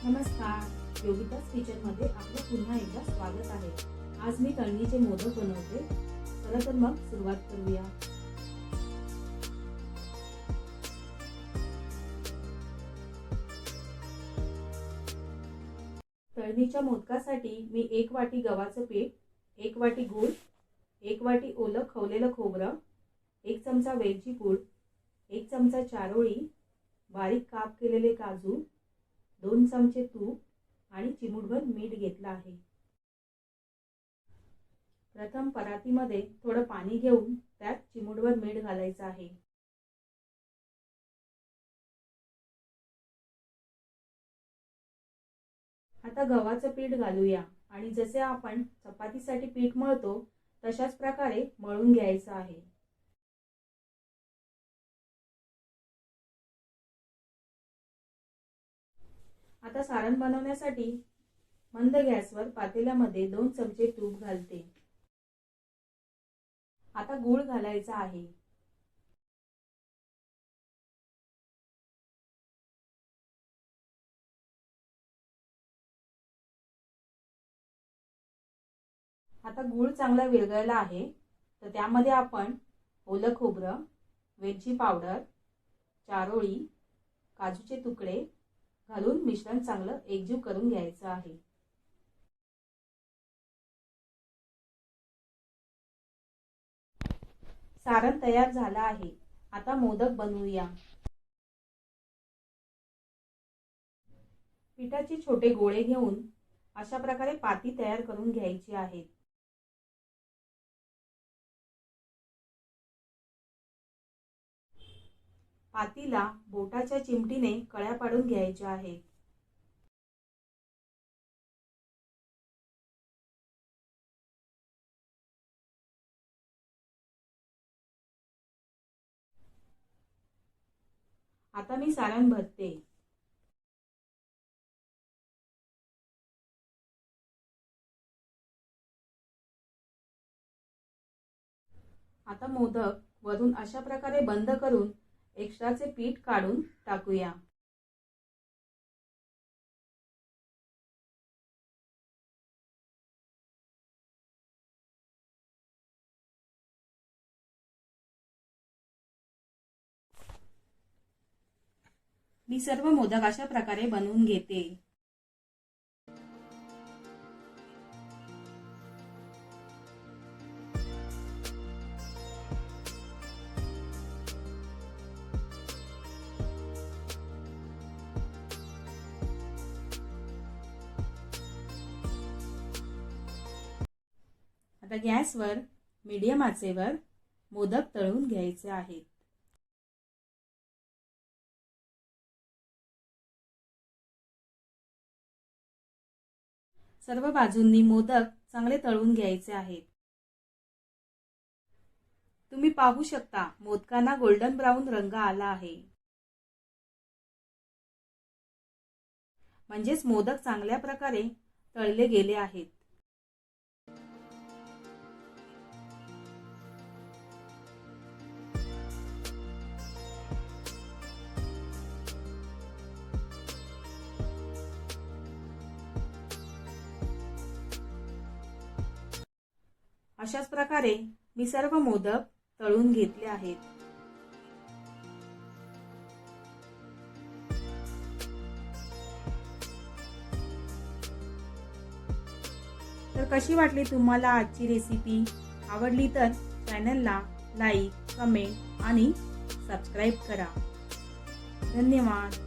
नमस्कार, योगिताज किचन मध्ये आपलं पुन्हा एकदा स्वागत आहे। आज मी तळणीचे मोदक बनवते। चला तर मग सुरुवात करूया। तळणीच्या मोदकासाठी मी 1 वाटी गव्हाचं पीठ, 1 वाटी गूळ, 1 वाटी ओलं खवलेलं खोबरं, 1 चमचा वेलची पूड, 1 चमचा चारोळी, बारीक काप केलेले काजू, 2 चमचे तूप आणि चिमूटभर मीठ घेतलं आहे। प्रथम परातीमध्ये थोडं पाणी घेऊन त्यात चिमूटभर मीठ घालायचं आहे। आता गव्हाचं पीठ घालूया आणि जसे आपण चपातीसाठी पीठ मळतो तशाच प्रकारे मळून घ्यायचं आहे। आता सारण बनवण्यासाठी मंद गॅसवर पातेल्यामध्ये 2 चमचे तूप घालते। आता गूळ घालायचा आहे। आता गूळ चांगला विरघळला आहे तर त्यामध्ये आपण ओलं खोबरं, वेलची पावडर, चारोळी, काजूचे तुकडे घालून मिश्रण चांगलं एकजीव करून घ्यायचं आहे। सारण तयार झालं आहे। आता मोदक बनवूया। पिठाचे छोटे गोळे घेऊन अशा प्रकारे पाती तयार करून घ्यायची आहे। पातीला बोटाच्या चिमटीने कळ्या पाडून घ्यायच्या आहेत। आता मी सारण भरते। आता मोदक वरून अशा प्रकारे बंद करून एक्स्ट्राचे पीठ काढून टाकूया। मी सर्व मोदक अशा प्रकारे बनवून घेते। आता गॅसवर मीडियम आचेवर मोदक तळून घ्यायचे आहेत। सर्व बाजूंनी मोदक चांगले तळून घ्यायचे आहेत। तुम्ही पाहू शकता मोदकांना गोल्डन ब्राउन रंग आला आहे, म्हणजेच मोदक चांगल्या प्रकारे तळले गेले आहेत। अशाच प्रकारे मी सर्व मोदक तळून घेतले आहेत। तर कशी वाटली तुम्हाला आजची रेसिपी? आवडली तर चॅनलला लाईक, कमेंट आणि सबस्क्राइब करा। धन्यवाद।